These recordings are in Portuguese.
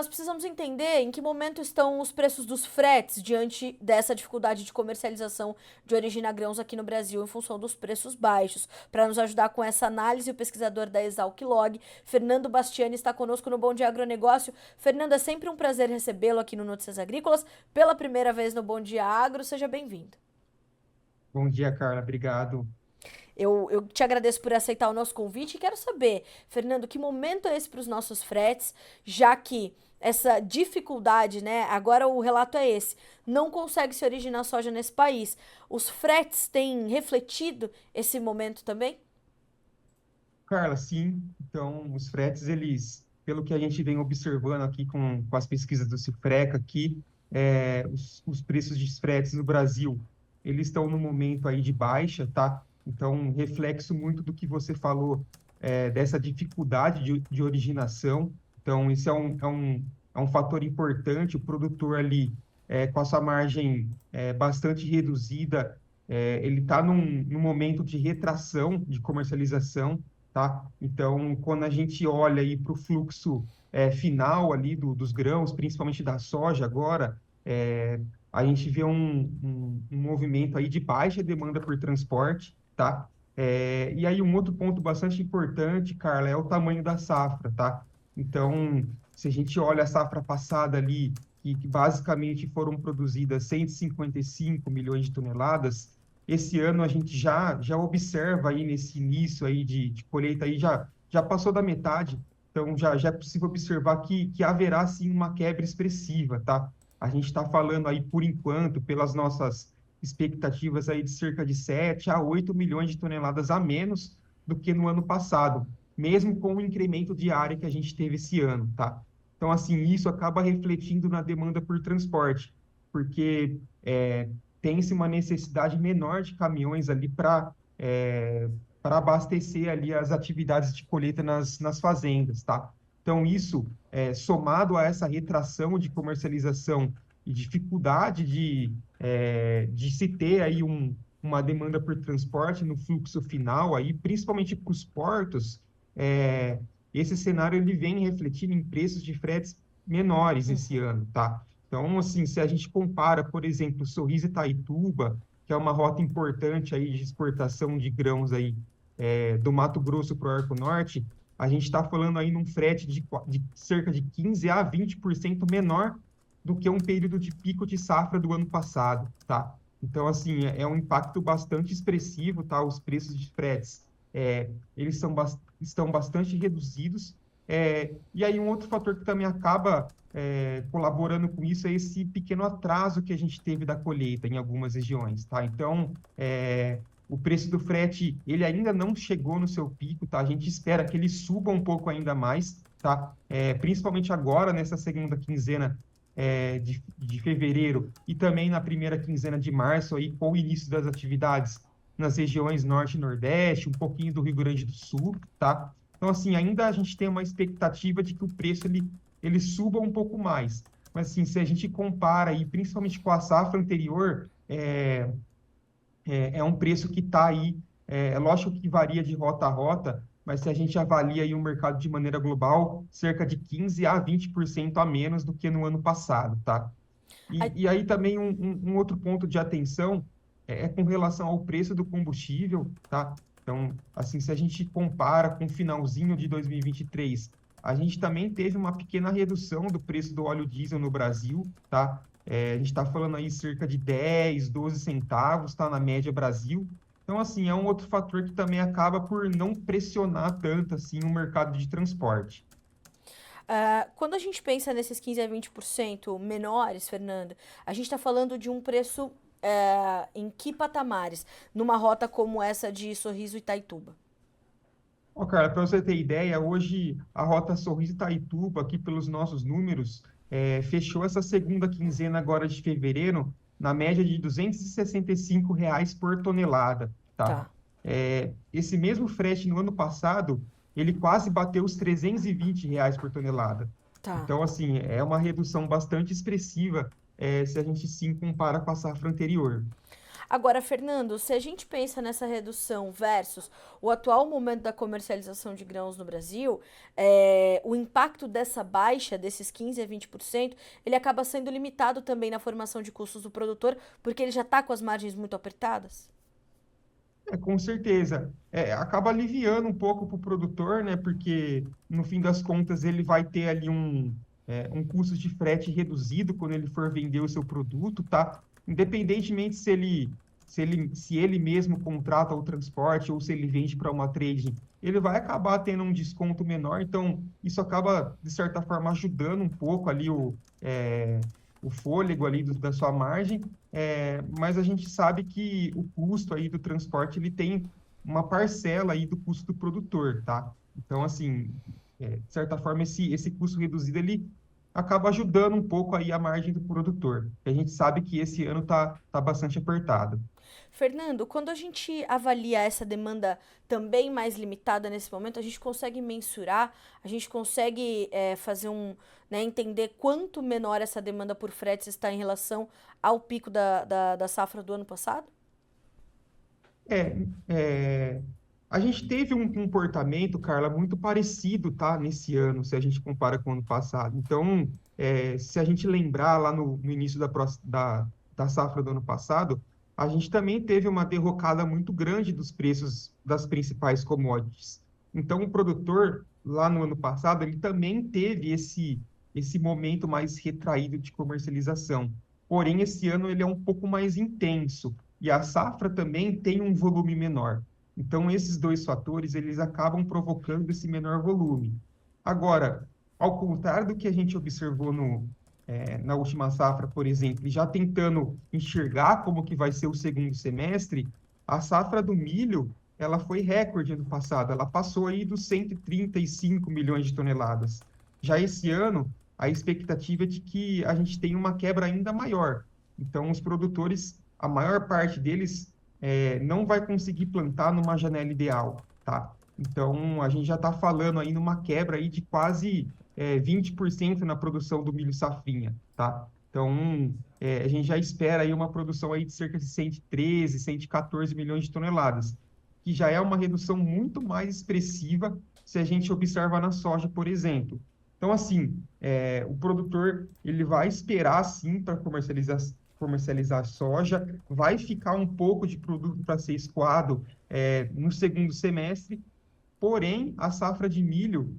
nós precisamos entender em que momento estão os preços dos fretes diante dessa dificuldade de comercialização de origem grãos aqui no Brasil em função dos preços baixos. Para nos ajudar com essa análise, o pesquisador da Exalc-Log, Fernando Bastiani, está conosco no Bom Dia Agronegócio. Fernando, é sempre um prazer recebê-lo aqui no Notícias Agrícolas. Pela primeira vez no Bom Dia Agro, seja bem-vindo. Bom dia, Carla. Obrigado. Eu te agradeço por aceitar o nosso convite e quero saber, Fernando, que momento é esse para os nossos fretes, já que essa dificuldade, né? Agora o relato é esse, não consegue se originar soja nesse país. Os fretes têm refletido esse momento também? Carla, sim. Então, os fretes, eles, pelo que a gente vem observando aqui com as pesquisas do Cifreca aqui, os preços de fretes no Brasil, eles estão no momento aí de baixa, tá? Então, reflexo muito do que você falou, dessa dificuldade de originação. Então, isso é um fator importante. O produtor ali, com a sua margem bastante reduzida, ele está num momento de retração de comercialização, tá? Então, quando a gente olha aí para o fluxo final ali dos grãos, principalmente da soja agora, a gente vê um movimento aí de baixa demanda por transporte, tá? E aí um outro ponto bastante importante, Carla, é o tamanho da safra, tá? Então, se a gente olha a safra passada ali, que basicamente foram produzidas 155 milhões de toneladas, esse ano a gente já observa aí nesse início aí de colheita aí já passou da metade, então já é possível observar que haverá sim uma quebra expressiva, tá? A gente está falando aí por enquanto, pelas nossas expectativas aí de cerca de 7 a 8 milhões de toneladas a menos do que no ano passado, mesmo com o incremento de área que a gente teve esse ano, tá? Então, assim, isso acaba refletindo na demanda por transporte, porque tem-se uma necessidade menor de caminhões ali para abastecer ali as atividades de colheita nas fazendas, tá? Então, isso, somado a essa retração de comercialização e dificuldade de se ter aí uma demanda por transporte no fluxo final, aí, principalmente para os portos, é, esse cenário ele vem refletindo em preços de fretes menores esse ano, tá? Então, assim, se a gente compara, por exemplo, Sorriso e Itaituba, que é uma rota importante aí de exportação de grãos aí do Mato Grosso para o Arco Norte, a gente está falando aí num frete de cerca de 15 a 20% menor do que um período de pico de safra do ano passado, tá? Então, assim, é um impacto bastante expressivo, tá? Os preços de fretes, eles estão bastante reduzidos. E aí, um outro fator que também acaba colaborando com isso é esse pequeno atraso que a gente teve da colheita em algumas regiões, tá? Então, o preço do frete, ele ainda não chegou no seu pico, tá? A gente espera que ele suba um pouco ainda mais, tá? Principalmente agora, nessa segunda quinzena de fevereiro e também na primeira quinzena de março, aí, com o início das atividades nas regiões norte e nordeste, um pouquinho do Rio Grande do Sul, tá? Então, assim, ainda a gente tem uma expectativa de que o preço ele suba um pouco mais. Mas, assim, se a gente compara, e principalmente com a safra anterior, é um preço que está aí, lógico que varia de rota a rota, mas se a gente avalia aí o mercado de maneira global, cerca de 15 a 20% a menos do que no ano passado, tá? Ai, E aí também um outro ponto de atenção é com relação ao preço do combustível, tá? Então, assim, se a gente compara com o finalzinho de 2023, a gente também teve uma pequena redução do preço do óleo diesel no Brasil, tá? A gente está falando aí cerca de 10, 12 centavos, tá? Na média Brasil. Então, assim, é um outro fator que também acaba por não pressionar tanto, assim, o mercado de transporte. quando a gente pensa nesses 15 a 20% menores, Fernando, a gente está falando de um preço em que patamares? Numa rota como essa de Sorriso e Itaituba? Ó, Carla, para você ter ideia, hoje a Rota Sorriso Itaituba, aqui pelos nossos números, fechou essa segunda quinzena agora de fevereiro na média de R$ 265 por tonelada, tá? Tá, Esse mesmo frete no ano passado, ele quase bateu os R$ 320 por tonelada. tá. Então, assim, é uma redução bastante expressiva, se a gente sim compara com a safra anterior. Agora, Fernando, se a gente pensa nessa redução versus o atual momento da comercialização de grãos no Brasil, o impacto dessa baixa, desses 15 a 20%, ele acaba sendo limitado também na formação de custos do produtor, porque ele já está com as margens muito apertadas? Com certeza. Acaba aliviando um pouco para o produtor, né? Porque, no fim das contas, ele vai ter ali um custo de frete reduzido quando ele for vender o seu produto, tá? Independentemente se ele mesmo contrata o transporte ou se ele vende para uma trading, ele vai acabar tendo um desconto menor. Então, isso acaba, de certa forma, ajudando um pouco ali o fôlego ali da sua margem. Mas a gente sabe que o custo aí do transporte, ele tem uma parcela aí do custo do produtor, tá? Então, assim, de certa forma, esse custo reduzido, ele acaba ajudando um pouco aí a margem do produtor. A gente sabe que esse ano tá bastante apertado. Fernando, quando a gente avalia essa demanda também mais limitada nesse momento, a gente consegue mensurar, a gente consegue fazer né, entender quanto menor essa demanda por fretes está em relação ao pico da safra do ano passado? É, é, a gente teve um comportamento, Carla, muito parecido, tá, nesse ano, se a gente compara com o ano passado. Então, se a gente lembrar lá no início da safra do ano passado, a gente também teve uma derrocada muito grande dos preços das principais commodities. Então, o produtor, lá no ano passado, ele também teve esse momento mais retraído de comercialização. Porém, esse ano ele é um pouco mais intenso e a safra também tem um volume menor. Então, esses dois fatores, eles acabam provocando esse menor volume. Agora, ao contrário do que a gente observou na última safra, por exemplo, e já tentando enxergar como que vai ser o segundo semestre, a safra do milho, ela foi recorde ano passado, ela passou aí dos 135 milhões de toneladas. Já esse ano, a expectativa é de que a gente tenha uma quebra ainda maior. Então, os produtores, a maior parte deles não vai conseguir plantar numa janela ideal, tá? Então, a gente já está falando aí numa quebra aí de quase 20% na produção do milho safrinha, tá? Então, a gente já espera aí uma produção aí de cerca de 113, 114 milhões de toneladas, que já é uma redução muito mais expressiva se a gente observar na soja, por exemplo. Então, assim, o produtor ele vai esperar, sim, para comercializar soja, vai ficar um pouco de produto para ser escoado no segundo semestre, porém, a safra de milho,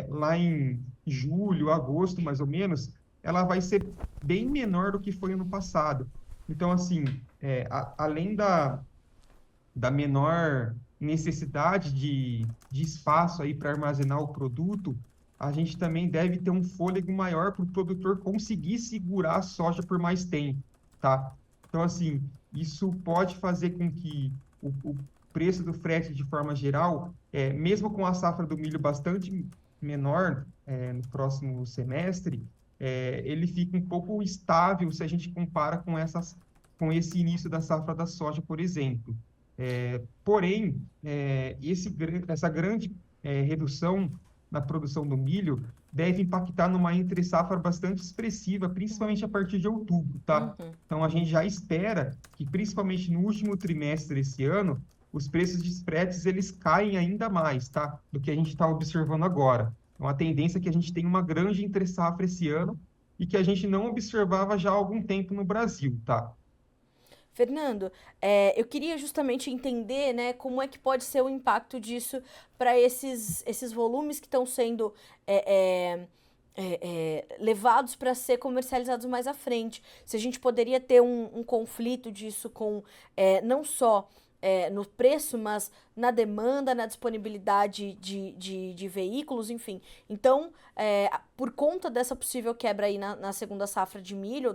lá em julho, agosto, mais ou menos, ela vai ser bem menor do que foi ano passado. Então, assim, além da menor necessidade de espaço aí para armazenar o produto, a gente também deve ter um fôlego maior para o produtor conseguir segurar a soja por mais tempo, tá? Então, assim, isso pode fazer com que o preço do frete, de forma geral, mesmo com a safra do milho bastante menor, no próximo semestre, ele fique um pouco estável se a gente compara com esse início da safra da soja, por exemplo. Porém, essa grande redução na produção do milho deve impactar numa entre-safra bastante expressiva, principalmente a partir de outubro, tá? Uhum. Então, a gente já espera que, principalmente no último trimestre desse ano, os preços de fretes eles caem ainda mais, tá? Do que a gente está observando agora. É uma tendência que a gente tem uma grande entre-safra esse ano e que a gente não observava já há algum tempo no Brasil, tá? Fernando, eu queria justamente entender, né, como é que pode ser o impacto disso para esses volumes que estão sendo levados para ser comercializados mais à frente. Se a gente poderia ter um conflito disso com não só no preço, mas na demanda, na disponibilidade de veículos, enfim. Então, por conta dessa possível quebra aí na segunda safra de milho,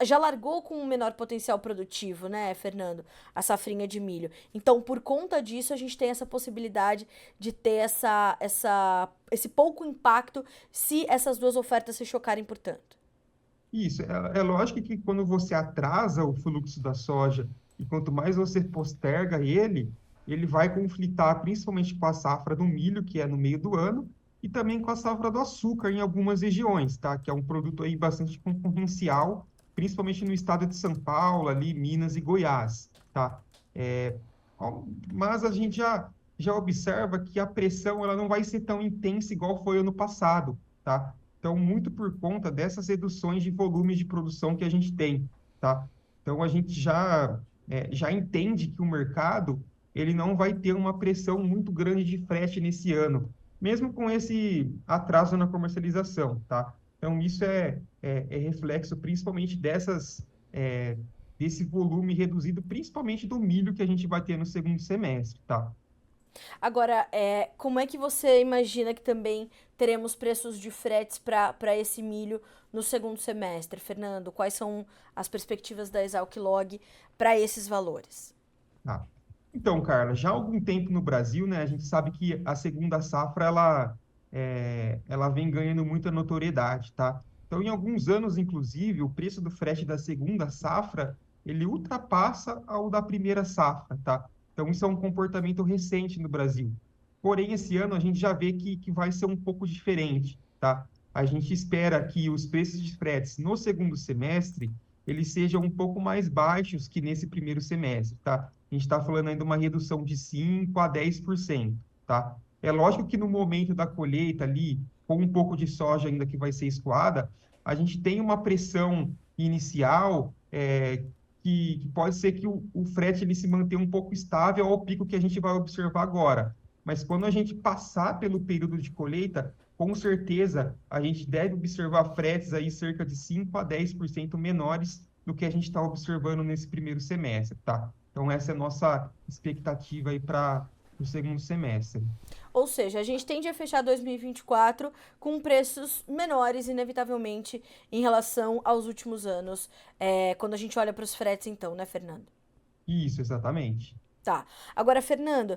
já largou com um menor potencial produtivo, né, Fernando? A safrinha de milho. Então, por conta disso, a gente tem essa possibilidade de ter esse pouco impacto se essas duas ofertas se chocarem, portanto. Isso, é lógico que quando você atrasa o fluxo da soja e quanto mais você posterga ele vai conflitar principalmente com a safra do milho, que é no meio do ano, e também com a safra do açúcar em algumas regiões, tá? Que é um produto aí bastante concorrencial principalmente no estado de São Paulo, ali, Minas e Goiás, tá? É, mas a gente já observa que a pressão ela não vai ser tão intensa igual foi ano passado, tá? Então, muito por conta dessas reduções de volume de produção que a gente tem, tá? Então, a gente já entende que o mercado ele não vai ter uma pressão muito grande de frete nesse ano, mesmo com esse atraso na comercialização, tá? Então, isso é reflexo principalmente é, desse volume reduzido, principalmente do milho que a gente vai ter no segundo semestre, tá? Agora, como é que você imagina que também teremos preços de fretes para esse milho no segundo semestre, Fernando? Quais são as perspectivas da Exalc Log para esses valores? Tá. Então, Carla, já há algum tempo no Brasil, né, a gente sabe que a segunda safra ela vem ganhando muita notoriedade, tá? Então, em alguns anos, inclusive, o preço do frete da segunda safra ele ultrapassa ao da primeira safra, tá? Então, isso é um comportamento recente no Brasil. Porém, esse ano a gente já vê que vai ser um pouco diferente, tá? A gente espera que os preços de fretes no segundo semestre eles sejam um pouco mais baixos que nesse primeiro semestre, tá? A gente está falando ainda uma redução de 5 a 10%, tá? É lógico que no momento da colheita ali, com um pouco de soja ainda que vai ser escoada, a gente tem uma pressão inicial que pode ser que o frete ele se mantenha um pouco estável ao pico que a gente vai observar agora. Mas quando a gente passar pelo período de colheita, com certeza a gente deve observar fretes aí cerca de 5 a 10% menores do que a gente está observando nesse primeiro semestre, tá? Então, essa é a nossa expectativa aí para o segundo semestre. Ou seja, a gente tende a fechar 2024 com preços menores, inevitavelmente, em relação aos últimos anos, quando a gente olha para os fretes, então, né, Fernando? Isso, exatamente. Tá. Agora, Fernando,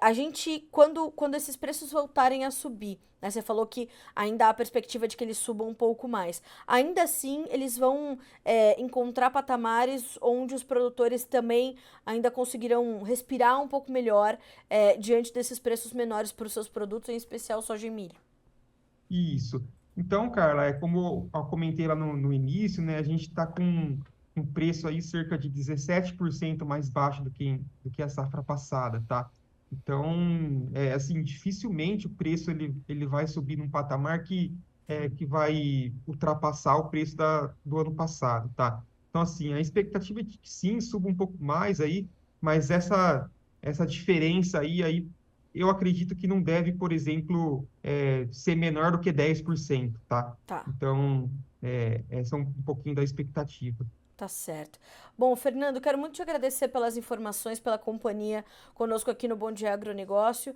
a gente, quando esses preços voltarem a subir, né? Você falou que ainda há a perspectiva de que eles subam um pouco mais. Ainda assim, eles vão encontrar patamares onde os produtores também ainda conseguirão respirar um pouco melhor diante desses preços menores para os seus produtos, em especial soja e milho. Isso. Então, Carla, é como eu comentei lá no início, né? A gente está com um preço aí cerca de 17% mais baixo do que a safra passada, tá? Então, assim, dificilmente o preço ele vai subir num patamar que vai ultrapassar o preço do ano passado, tá? Então, assim, a expectativa é de que sim, suba um pouco mais aí, mas essa diferença aí eu acredito que não deve, por exemplo, ser menor do que 10%, tá? Tá. Então, essa é um pouquinho da expectativa. Tá certo. Bom, Fernando, quero muito te agradecer pelas informações, pela companhia conosco aqui no Bom Dia Agronegócio.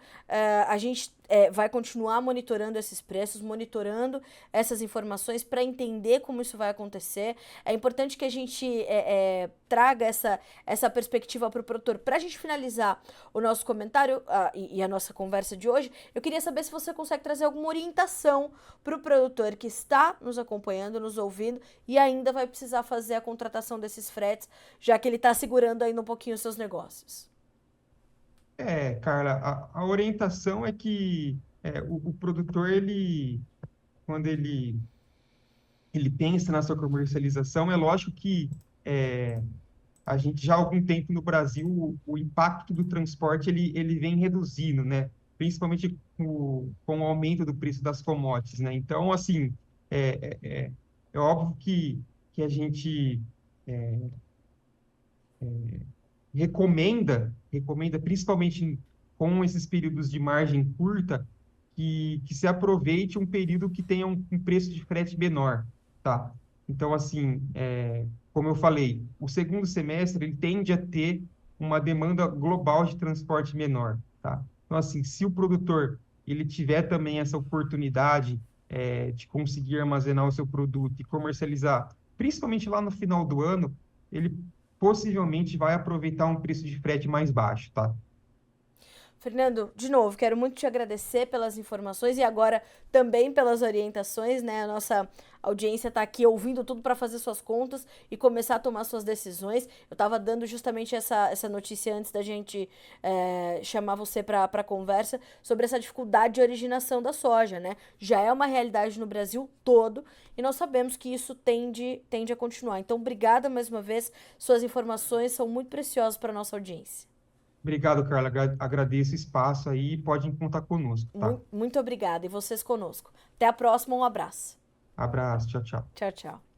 A gente vai continuar monitorando esses preços, monitorando essas informações para entender como isso vai acontecer. É importante que a gente traga essa perspectiva para o produtor. Para a gente finalizar o nosso comentário e a nossa conversa de hoje, eu queria saber se você consegue trazer alguma orientação para o produtor que está nos acompanhando, nos ouvindo e ainda vai precisar fazer a contratação desses fretes, já que ele está segurando ainda um pouquinho os seus negócios. Carla, a orientação é que o produtor, quando ele pensa na sua comercialização, é lógico que é, a gente já há algum tempo no Brasil, o impacto do transporte ele vem reduzindo, né? Principalmente com o aumento do preço das commodities, né? Então, assim, é, é, é é óbvio que a gente recomenda principalmente com esses períodos de margem curta, que se aproveite um período que tenha um preço de frete menor, tá? Então, assim, como eu falei, o segundo semestre ele tende a ter uma demanda global de transporte menor, tá? Então, assim, se o produtor ele tiver também essa oportunidade de conseguir armazenar o seu produto e comercializar, principalmente lá no final do ano, ele possivelmente vai aproveitar um preço de frete mais baixo, tá? Fernando, de novo, quero muito te agradecer pelas informações e agora também pelas orientações, né? a audiência está aqui ouvindo tudo para fazer suas contas e começar a tomar suas decisões. Eu estava dando justamente essa notícia antes da gente chamar você para conversa sobre essa dificuldade de originação da soja, né? Já é uma realidade no Brasil todo e nós sabemos que isso tende a continuar. Então, obrigada mais uma vez. Suas informações são muito preciosas para a nossa audiência. Obrigado, Carla. Agradeço o espaço aí e podem contar conosco, tá? Muito obrigada e vocês conosco. Até a próxima, um abraço. Abraço, tchau, tchau. Tchau, tchau.